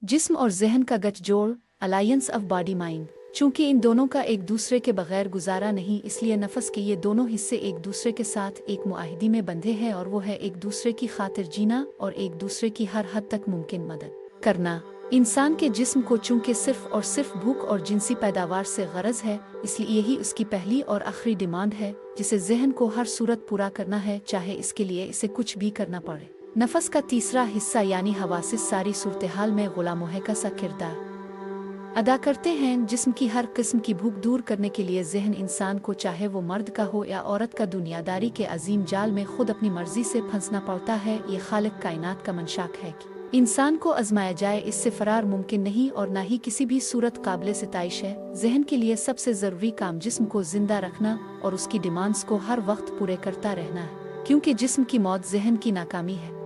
जिस्म और जहन का गठजोड़, अलायंस ऑफ बॉडी माइंड। चूंकि इन दोनों का एक दूसरे के बगैर गुजारा नहीं, इसलिए नफस के ये दोनों हिस्से एक दूसरे के साथ एक मुआहिदे में बंधे हैं, और वो है एक दूसरे की खातिर जीना और एक दूसरे की हर हद तक मुमकिन मदद करना। इंसान के जिस्म को चूंकि सिर्फ और सिर्फ भूख और जिनसी पैदावार से गरज है, इसलिए यही उसकी पहली और आखिरी डिमांड है, जिसे जहन को हर सूरत पूरा करना है, चाहे इसके लिए इसे कुछ भी करना पड़े। नफस का तीसरा हिस्सा यानी हवासिस सारी सूरत-ए-हाल में गुलाम का सा किरदार अदा करते हैं। जिस्म की हर किस्म की भूख दूर करने के लिए जहन इंसान को, चाहे वो मर्द का हो या औरत का, दुनियादारी के अजीम जाल में खुद अपनी मर्जी से फंसना पड़ता है। ये खालिक कायनात का मंशाक है कि इंसान को आजमाया जाए, इससे फरार मुमकिन नहीं और ना ही किसी भी सूरत काबिल सिताइश है। जहन के लिए सबसे ज़रूरी काम जिस्म को जिंदा रखना और उसकी डिमांड्स को हर वक्त पूरे करता रहना है, क्योंकि जिस्म की मौत जहन की नाकामी है।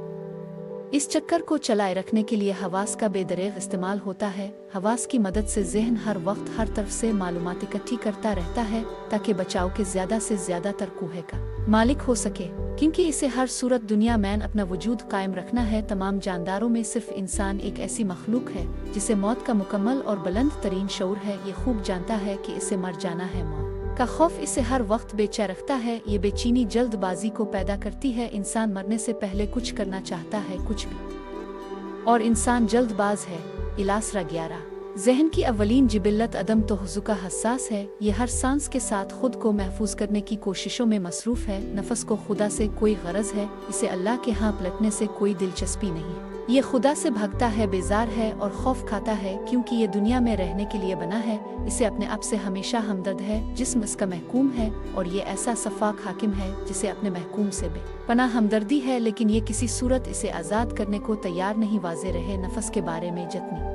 इस चक्कर को चलाए रखने के लिए हवास का बेदरेग इस्तेमाल होता है। हवास की मदद से जहन हर वक्त हर तरफ से मालूमात इकट्ठी करता रहता है, ताकि बचाव के ज़्यादा से ज़्यादा तरकुहे का मालिक हो सके, क्योंकि इसे हर सूरत दुनिया में अपना वजूद कायम रखना है। तमाम जानदारों में सिर्फ इंसान एक ऐसी मखलूक है जिसे मौत का मुकम्मल और बुलंद तरीन शऊर है। ये खूब जानता है कि इसे मर जाना है। मौत का खौफ इसे हर वक्त बेचैन रखता है। ये बेचैनी जल्दबाजी को पैदा करती है। इंसान मरने से पहले कुछ करना चाहता है, कुछ भी, और इंसान जल्दबाज है। इलासरा 11। जहन की अवलीन जिबिल्लत अदम तोहज़ुका हसास है। ये हर सांस के साथ खुद को महफूज करने की कोशिशों में मसरूफ है। नफस को खुदा से कोई गरज है, इसे अल्लाह के यहाँ पलटने से कोई दिलचस्पी नहीं है। ये खुदा से भागता है, बेजार है और खौफ खाता है, क्योंकि ये दुनिया में रहने के लिए बना है। इसे अपने आप से हमेशा हमदर्द है। जिस्म इसका महकूम है और ये ऐसा सफाक हाकिम है जिसे अपने महकूम से बेपनाह हमदर्दी है, लेकिन ये किसी सूरत इसे आज़ाद करने को तैयार नहीं। वाज़े रहे, नफस के बारे में जितनी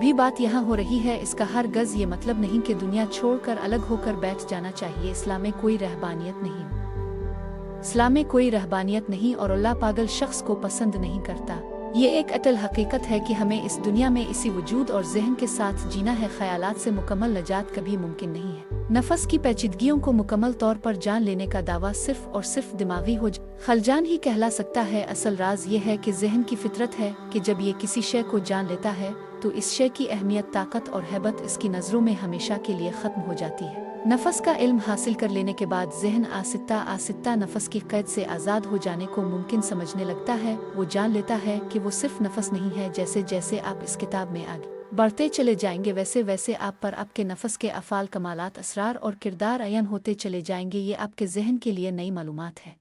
भी बात यहाँ हो रही है, इसका हर गज़ ये मतलब नहीं कि दुनिया छोड़कर अलग होकर बैठ जाना चाहिए। इस्लाम में कोई रहबानियत नहीं, इस्लाम में कोई रहबानियत नहीं और अल्लाह पागल शख्स को पसंद नहीं करता। ये एक अटल हकीकत है कि हमें इस दुनिया में इसी वजूद और जहन के साथ जीना है। ख्यालात से मुकम्मल नजात कभी मुमकिन नहीं है। नफस की पेचीदगियों को मुकम्मल तौर पर जान लेने का दावा सिर्फ और सिर्फ दिमागी खलजान ही कहला सकता है। असल राज ये है कि जहन की फितरत है कि जब ये किसी शय को जान लेता है तो इस शय की अहमियत, ताकत और हैबत इसकी नज़रों में हमेशा के लिए ख़त्म हो जाती है। नफस का इल्म हासिल कर लेने के बाद जहन आसित्ता आसित्ता नफस की कैद से आज़ाद हो जाने को मुमकिन समझने लगता है। वो जान लेता है कि वो सिर्फ नफस नहीं है। जैसे जैसे आप इस किताब में आगे बढ़ते चले जाएंगे, वैसे वैसे आप पर आपके नफस के अफ़ाल, कमालात, असरार और किरदार अयन होते चले जाएंगे। ये आपके जहन के लिए नई मालूमात है,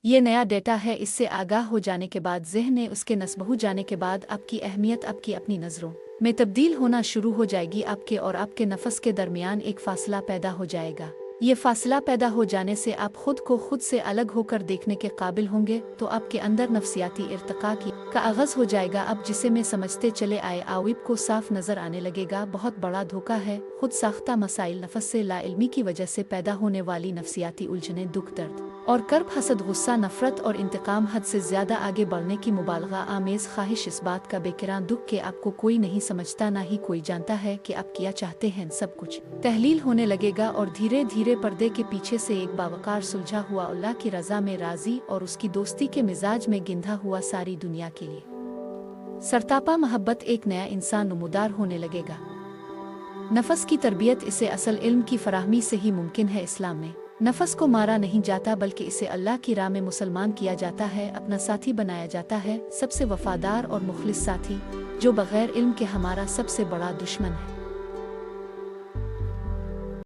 ये नया डेटा है। इससे आगाह हो जाने के बाद जहन ने उसके नस्बहू जाने के बाद आपकी अहमियत आपकी अपनी नज़रों में तब्दील होना शुरू हो जाएगी। आपके और आपके नफस के दरमियान एक फासला पैदा हो जाएगा। ये फासला पैदा हो जाने से आप खुद को खुद से अलग होकर देखने के काबिल होंगे, तो आपके अंदर नफसियाती इर्तिका का आगाज़ हो जाएगा। अब जिसे मैं समझते चले आए, आविब को साफ नज़र आने लगेगा। बहुत बड़ा धोखा है। खुद साख्ता मसाइल, नफस से लाइल्मी की वजह से पैदा होने वाली नफसियाती उलझने, दुख, दर्द और कर्ब, हसद, गुस्सा, नफरत और इंतकाम, हद से ज्यादा आगे बढ़ने की मुबालगा आमेज ख्वाहिश, इस बात का बेकिरान दुख के आपको कोई नहीं समझता, ना ही कोई जानता है कि आप क्या चाहते हैं। सब कुछ तहलील होने लगेगा और धीरे धीरे पर्दे के पीछे से एक बावकार सुलझा हुआ, अल्लाह की रजा में राजी और उसकी दोस्ती के मिजाज में गिंधा हुआ, सारी दुनिया के लिए सरतापा मोहब्बत एक नया इंसान नमूदार होने लगेगा। नफस की तरबियत, इसे असल इल्म की फराहमी से ही मुमकिन है। इस्लाम में नफस को मारा नहीं जाता, बल्कि इसे अल्लाह की राह में मुसलमान किया जाता है, अपना साथी बनाया जाता है, सबसे वफादार और मुखलिस साथी, जो बगैर इल्म के हमारा सबसे बड़ा दुश्मन है।